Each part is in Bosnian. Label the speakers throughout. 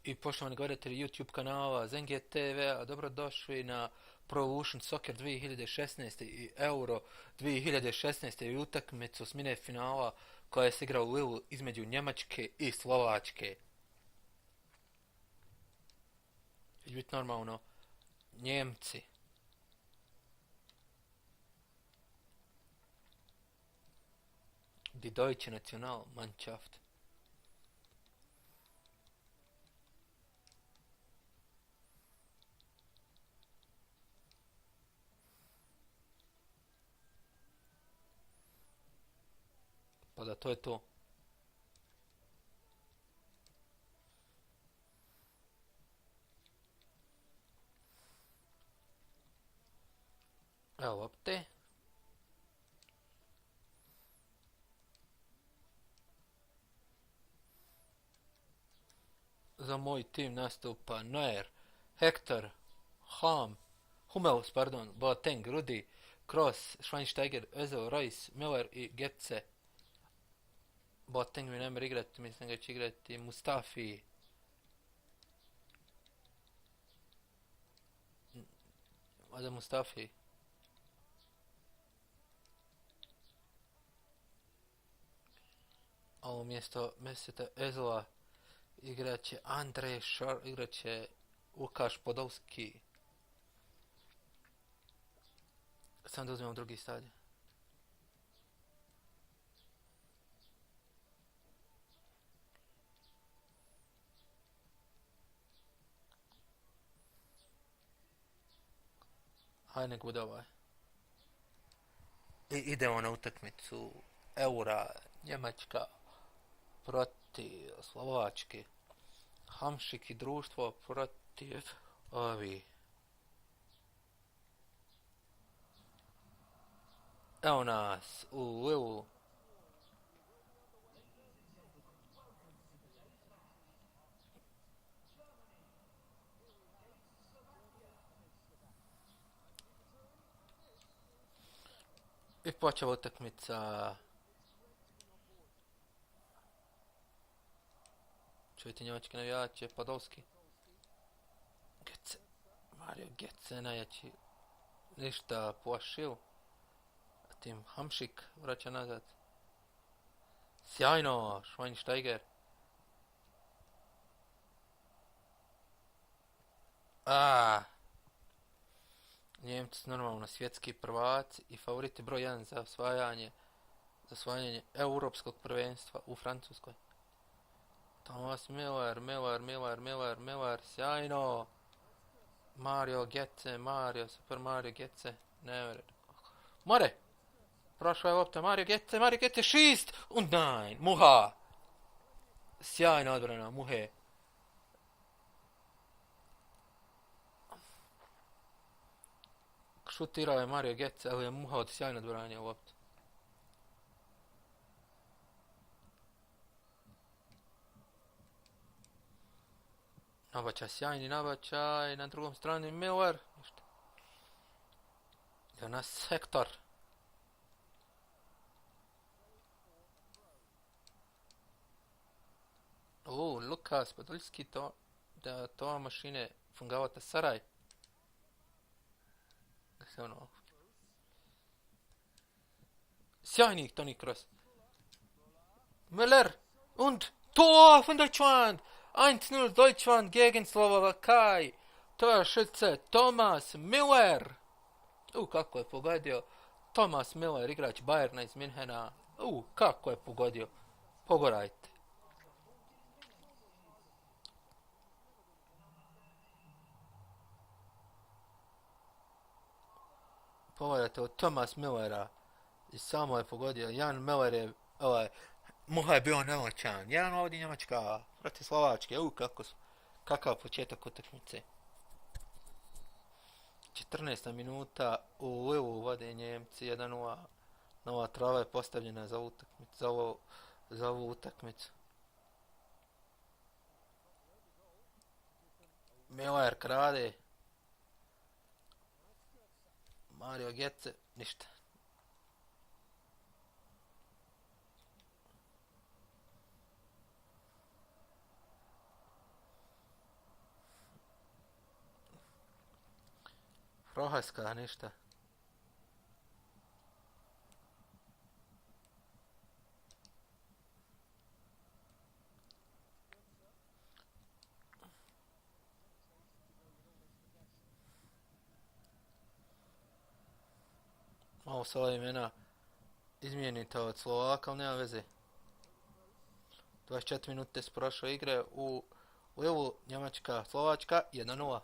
Speaker 1: I poštovani gledatelji YouTube kanala Zengi TV-a, dobrodošli na Pro Evolution Soccer 2016. I Euro 2016. i utakmicu osmine finala koja se igra u Lillu između Njemačke i Slovačke. I biti normalno, Njemci. Die Deutsche Nationalmannschaft. Pa da, to je to. Evo lopte. Za moj tim nastupa Neuer, Hector, Hummels, Boateng, Rudi, Kroos, Schweinsteiger, Özil, Reus, Müller i Götze. Boateng mi ne može igrati, mislim da će igrati Mustafi. Možda Mustafi. A umjesto Meseta Özila igraće Andrej Šar, igraće Lukaš Podolski. Sam da uzmemo drugi stadion. Hajde nek bude ovaj. I idemo na utakmicu Eura, Njemačka protiv Slovačke. Hamšik i društvo protiv ovi. Evo nas u Lillu. I počela utakmica. Čujte njemački navijače, Podolski. Götze, Mario Götze najjači. Ništa plašil. A tim Hamšik vraća nazad. Sjajno, Schweinsteiger. Njemci su normalno svjetski prvaci i favoriti broj 1 za osvajanje europskog prvenstva u Francuskoj. Thomas Miller, sjajno. Mario Götze, Super Mario Götze, ne more. Prošla je lopta, Mario Götze, šest und nein, Muha. Sjajna odbrana, Muhe. Šutirao je Mario Götze, ali je Muha od sjajno odbranja u loptu. Sjajni nabačaj, na drugom strani Miller. Evo nas Hector. Lukas Podolski, to mašine fungavata Saraj. Sjajni Toni Kroos. Müller und Tor von Deutschland. 1:0 Deutschland gegen Slowakei. Torschütze Thomas Müller. Kako je pogodio. Thomas Müller, igrač Bayerna iz Minhena. Kako je pogodio. Pogledajte. Pogledajte od Thomas Müllera. I samo je pogodio. Jan Müller je Muha je bio nemoćan. Jedan ovdje Njemačka protiv Slovačke. Kakav početak utakmice. 14. minuta u Lillu vode Njemci 1:0. Nova trava je postavljena za ovu utakmicu. Miller krade. Mario Götze, ništa. Prohaska, ništa. Malo se ova imena izmijenite od Slovaka, ali nema veze. 24 minute su prošle igre u Lilu, Njemačka, Slovačka, 1:0.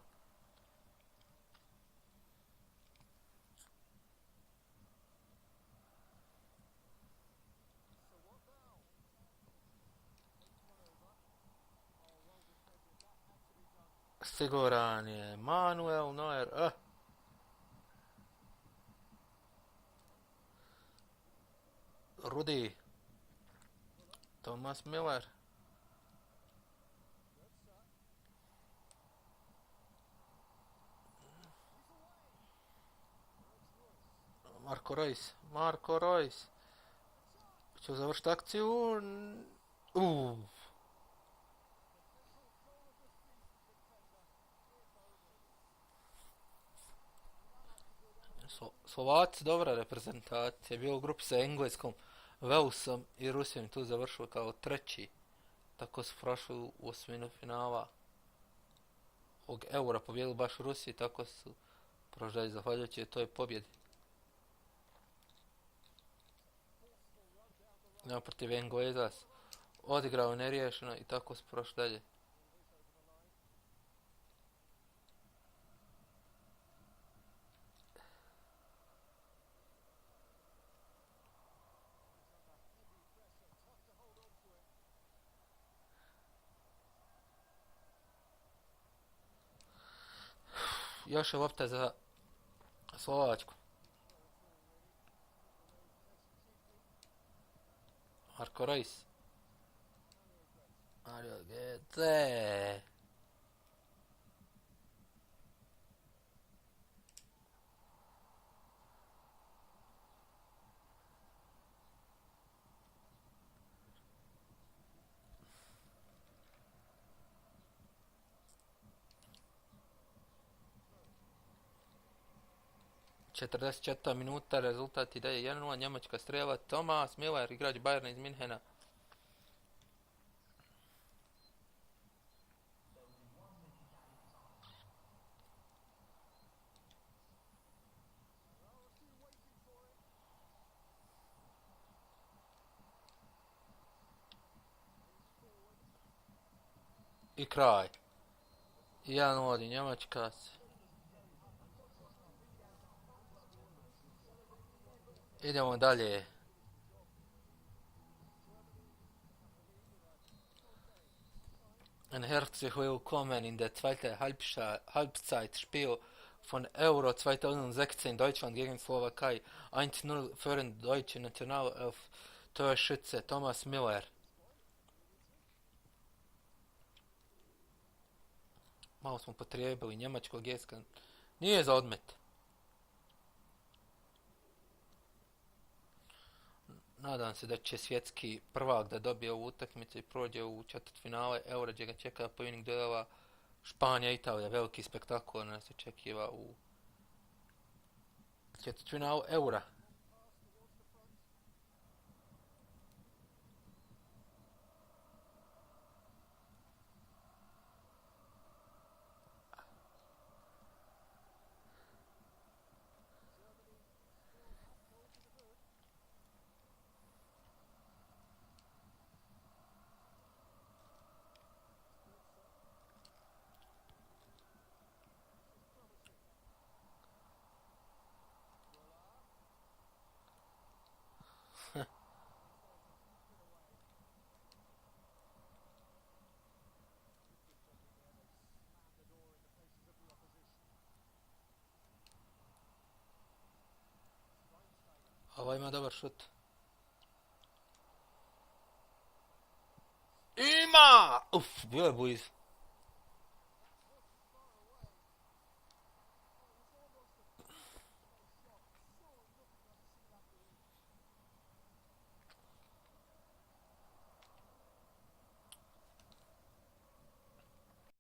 Speaker 1: Siguran je Manuel Neuer. Rudi. Thomas Müller. Marko Reus. Ću završiti akciju. Slovaci dobra reprezentacija. Bio u grupi sa Engleskom, Walesom i Rusijom. Tu završili kao treći. Tako su prošli u osminu finala ovog Eura. Pobjedili baš u Rusiji. Tako su prošli zahvaljujući toj pobjedi. Naprotiv Engleza odigrao neriješeno i tako su prošli dalje. Još je lopta za Slovačku. Marko Reus. Mario Götze. Četrdeset minuta, rezultat ide 1:0, Njemačka strela, Thomas Müller, igrač Bayerna iz Minhena. I kraj. 1:0, Njemačka. Idemo dalje. Ein herzlich willkommen in der zweiten Halbzeitspiel von Euro 2016 Deutschland gegen Slowakei. 1:0 für den deutsche Nationalelf Torschütze Thomas Müller. Malo smo potrijebili njemačkog jeska. Nije za odmet. Nadam se da će svjetski prvak da dobije ovu utakmicu i prođe u četvrtfinale Eura, gdje ga čeka pobjednik duela Španija, Italija. Veliki spektakl nas očekiva u četvrtfinalu Eura. Ovo ima dobar šut. Ima! Uf, bio je blizu.